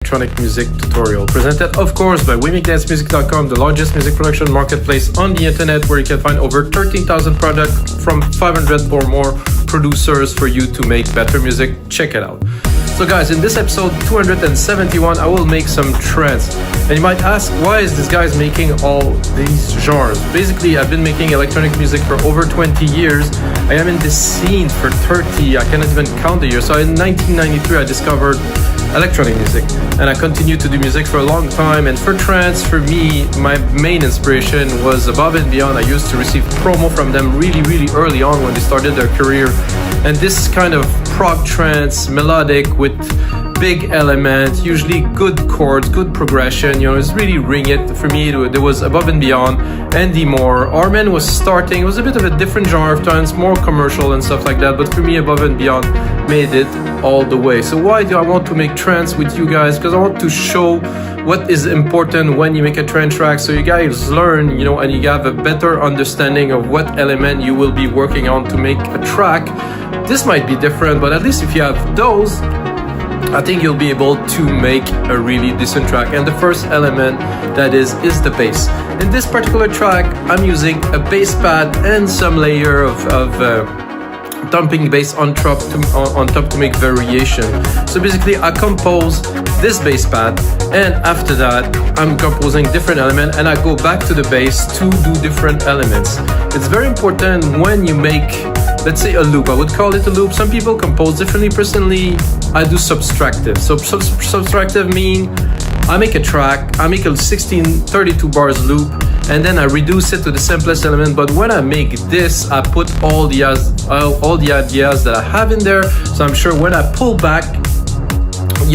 electronic music tutorial, presented of course by WeMakeDanceMusic.com, the largest music production marketplace on the internet, where you can find over 13,000 products from 500 or more producers for you to make better music. Check it out. So guys, in this episode 271, I will make some trance. And you might ask, why is this guy making all these genres? Basically, I've been making electronic music for over 20 years. I am in this scene for 30, I cannot even count the years. So in 1993, I discovered electronic music, and I continued to do music for a long time. And for trance, for me, my main inspiration was Above and Beyond. I used to receive promo from them really early on when they started their career. And this kind of prog trance, melodic with big elements, usually good chords, good progression, it's really ring it. For me, there was Above and Beyond, Andy Moore, Armin was starting. It was a bit of a different genre of trance, more commercial and stuff like that, but for me, Above and Beyond made it all the way. So why do I want to make trance with you guys? Because I want to show what is important when you make a trance track, so you guys learn, and you have a better understanding of what element you will be working on to make a track. This might be different, but at least if you have those, I think you'll be able to make a really decent track. And the first element that is the bass. In this particular track, I'm using a bass pad and some layer of dumping bass on top to make variation. So basically, I compose this bass pad, and after that, I'm composing different elements, and I go back to the bass to do different elements. It's very important when you make, let's say, a loop. I would call it a loop. Some people compose differently. Personally, I do subtractive. So subtractive mean I make a track, I make a 32 bars loop, and then I reduce it to the simplest element. But when I make this, I put all the ideas that I have in there. So I'm sure when I pull back,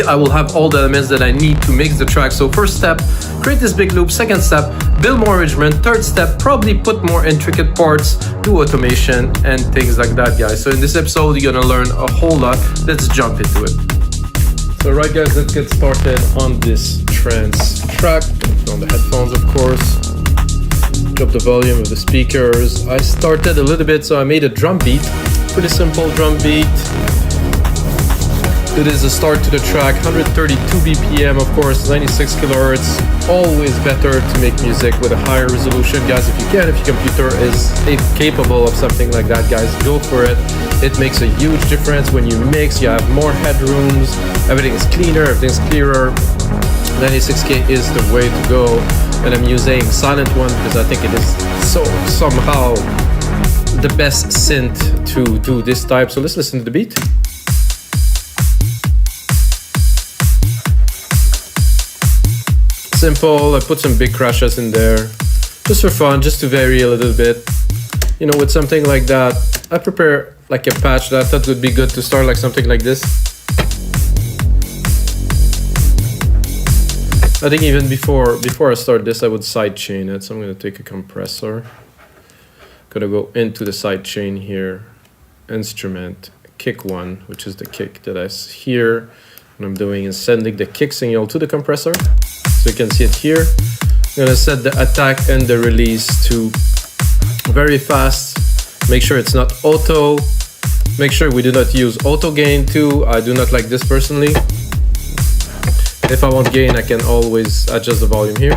I will have all the elements that I need to mix the track. So first step, create this big loop. Second step, build more arrangement. Third step, probably put more intricate parts, do automation and things like that, guys. So in this episode, you're gonna learn a whole lot. Let's jump into it. So right, guys, let's get started on this trance track. Put on the headphones, of course. Drop the volume of the speakers. I started a little bit, so I made a drum beat. Pretty simple drum beat. It is a start to the track, 132 BPM, of course, 96 kilohertz. Always better to make music with a higher resolution, guys. If you can, if your computer is capable of something like that, guys, go for it. It makes a huge difference when you mix. You have more headrooms, everything is cleaner, everything's clearer. 96K is the way to go. And I'm using Sylenth one because I think it is somehow the best synth to do this type. So let's listen to the beat. Simple. I put some big crashes in there just for fun, just to vary a little bit. With something like that, I prepare like a patch that I thought would be good to start, like something like this. I think even before I start this, I would sidechain it. So I'm going to take a compressor. Gonna go into the sidechain here, instrument, kick one, which is the kick that I hear. What I'm doing is sending the kick signal to the compressor. So you can see it here. I'm gonna set the attack and the release to very fast. Make sure it's not auto. Make sure we do not use auto gain too. I do not like this personally. If I want gain, I can always adjust the volume here.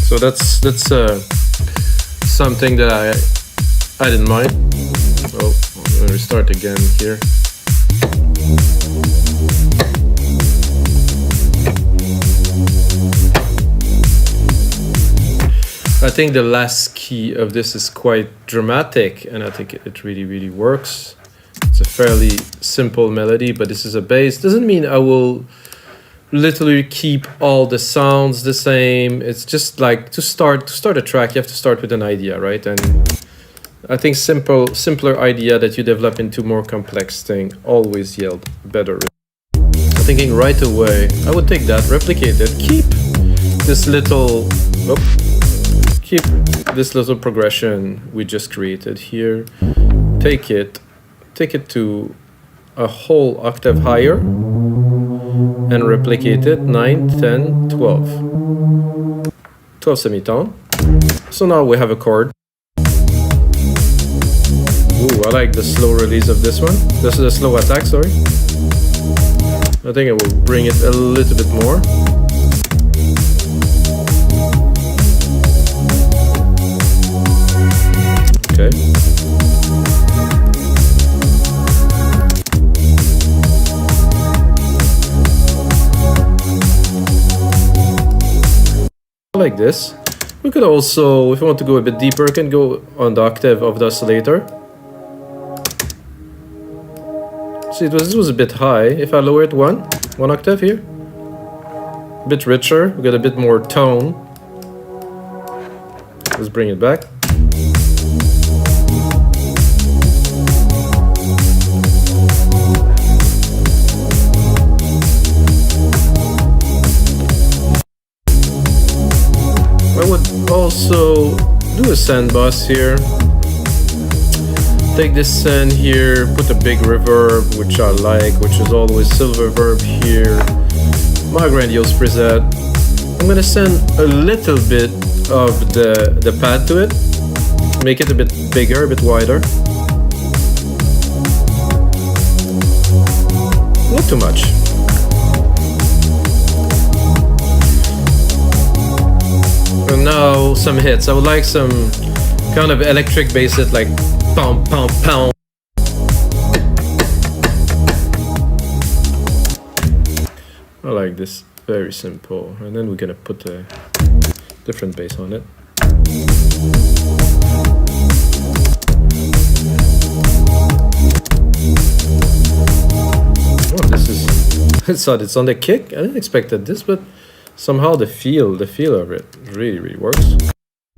So that's something that I didn't mind. Oh, I'm gonna restart again here. I think the last key of this is quite dramatic, and I think it really works. It's a fairly simple melody, but this is a bass. Doesn't mean I will literally keep all the sounds the same. It's just like to start a track, you have to start with an idea, right? And I think simpler idea that you develop into more complex thing always yield better. I'm thinking right away, I would take that, replicate it, keep this little progression we just created here. take it to a whole octave higher and replicate it 9, 10, 12. 12 semitone. So now we have a chord. Ooh, I like the slow release of this one. This is a slow attack, sorry. I think I will bring it a little bit more. Okay. Like this. We could also, if you want to go a bit deeper, you can go on the octave of the oscillator. See, this was a bit high. If I lower it one octave here, a bit richer, we get a bit more tone. Let's bring it back. I would also do a send bus here. Take this send here, put a big reverb, which I like, which is always silver reverb here. My grandiose preset. I'm gonna send a little bit of the pad to it, make it a bit bigger, a bit wider. Not too much. And now some hits. I would like some kind of electric bass hit, like pound, pound, pound. I like this, very simple. And then we're gonna put a different bass on it. Oh, this is, it's on the kick. I didn't expect this, but somehow the feel of it really works.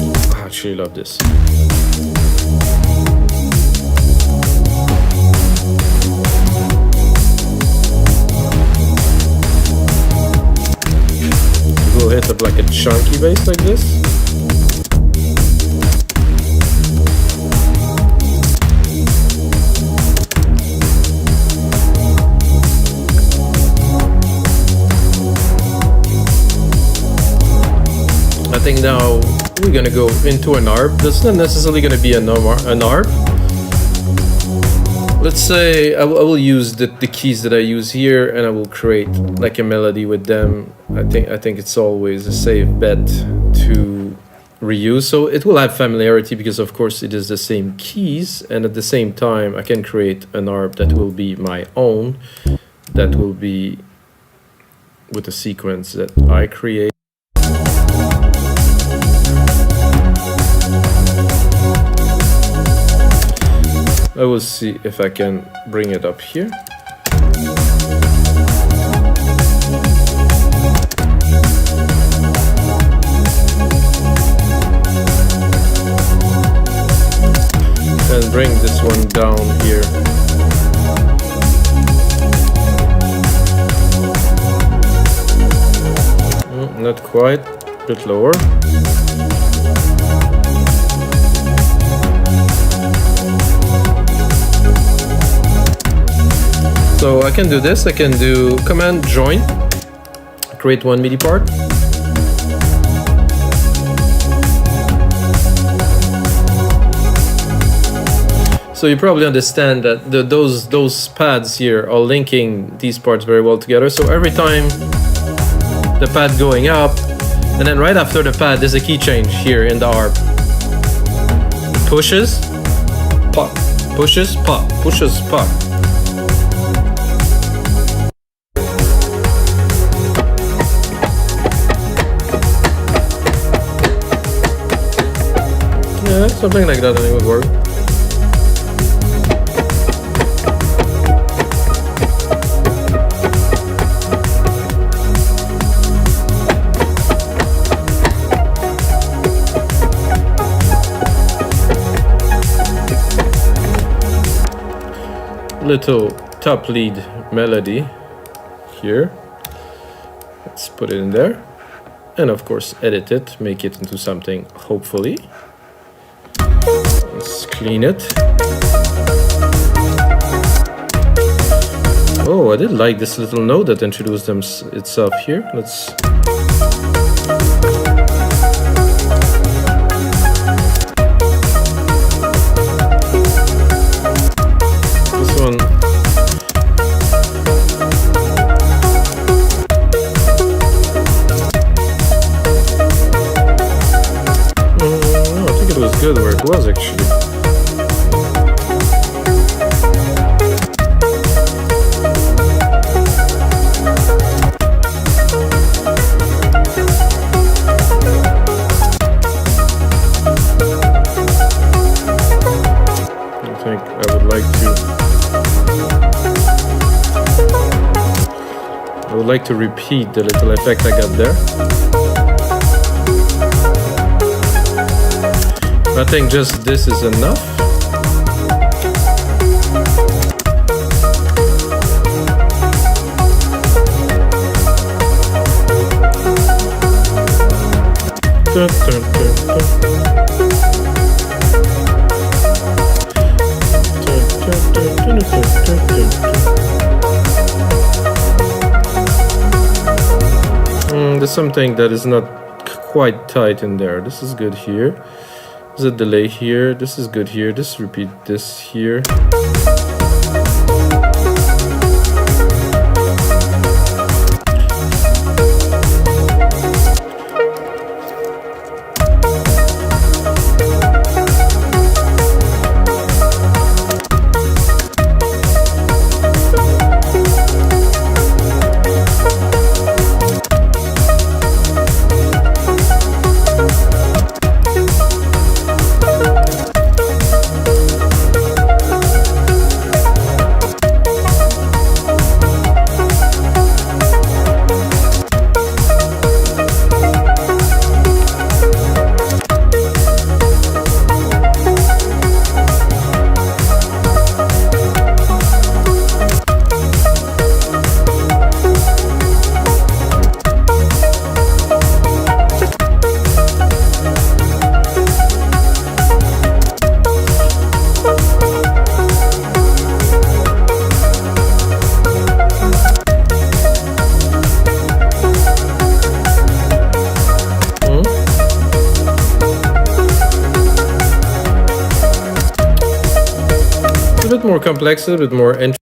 I actually love this. We'll hit up like a chunky bass like this. I think now we're gonna go into an ARP. That's not necessarily gonna be an ARP. Let's say I will use the keys that I use here, and I will create like a melody with them. I think it's always a safe bet to reuse. So it will have familiarity because of course it is the same keys, and at the same time I can create an ARP that will be my own, that will be with a sequence that I create. I will see if I can bring it up here. And bring this one down here. Not quite, a bit lower. So I can do this, I can do command join, create one MIDI part. So you probably understand that those pads here are linking these parts very well together. So every time the pad going up, and then right after the pad there's a key change here in the ARP. Pushes, pop, pushes, pop, pushes, pop. Yeah, something like that, I think would work. Little top lead melody here. Let's put it in there. And of course edit it, make it into something, hopefully. Let's clean it. Oh, I did like this little node that introduced itself here. Let's... This one... I think it was good where it was, actually. I would like to repeat the little effect I got there. I think just this is enough. Dun, dun, dun, dun. There's something that is not quite tight in there. This is good here. There's a delay here. This is good here. Just repeat this here. More complex, a bit more entry.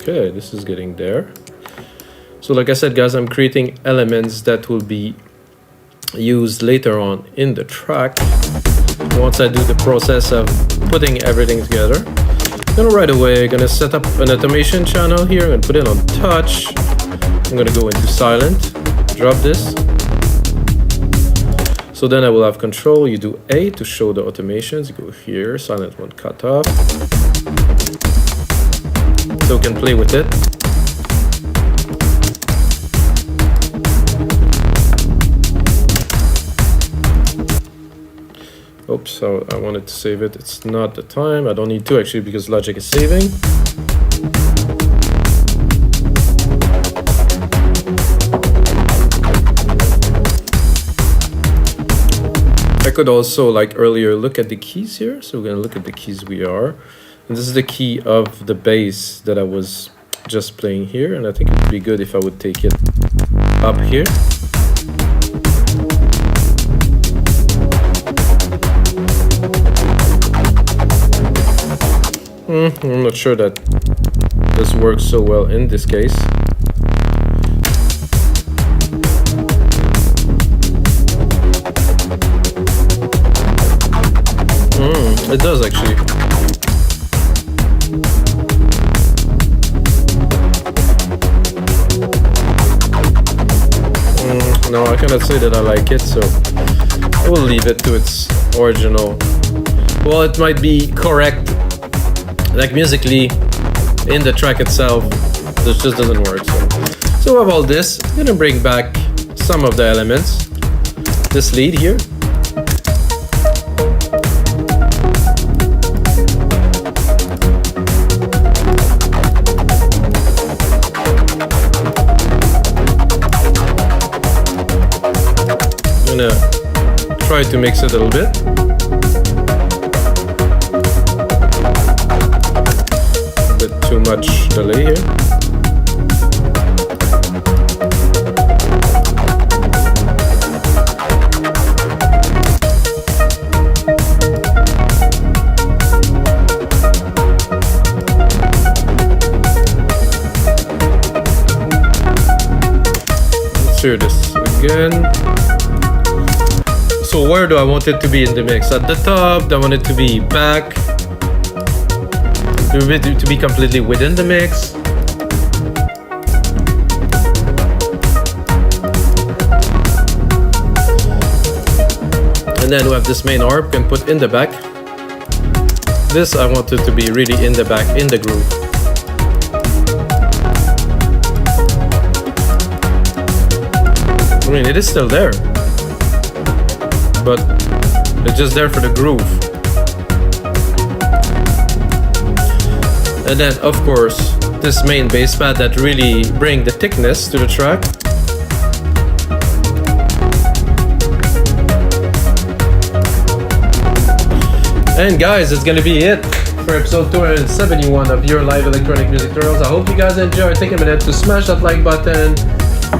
Okay, this is getting there. So like I said, guys, I'm creating elements that will be used later on in the track. Once I do the process of putting everything together, then right away I'm gonna set up an automation channel here. I'm gonna put it on touch. I'm gonna go into Sylenth, drop this. So then I will have control. You do A to show the automations. You go here, Sylenth one cut off. So we can play with it. Oops, so I wanted to save it. It's not the time. I don't need to actually because Logic is saving. I could also, like earlier, look at the keys here. So we're gonna look at the keys we are. And this is the key of the bass that I was just playing here. And I think it would be good if I would take it up here. I'm not sure that this works so well in this case. It does actually. No, I cannot say that I like it, so I will leave it to its original. Well, it might be correct like musically in the track itself, this just doesn't work. So with all this, I'm gonna bring back some of the elements. This lead here. I'm gonna try to mix it a little bit. A bit too much delay here. Let's hear this again. So where do I want it to be in the mix? At the top? Do I want it to be back? Do I want it to be completely within the mix? And then we have this main harp and put in the back. This I want it to be really in the back, in the groove. I mean, it is still there, but it's just there for the groove. And then of course this main bass pad that really bring the thickness to the track. And guys, it's gonna be it for episode 271 of your live electronic music tutorials. I hope you guys enjoyed. Take a minute to smash that like button,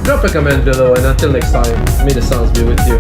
drop a comment below, and until next time, may the sounds be with you.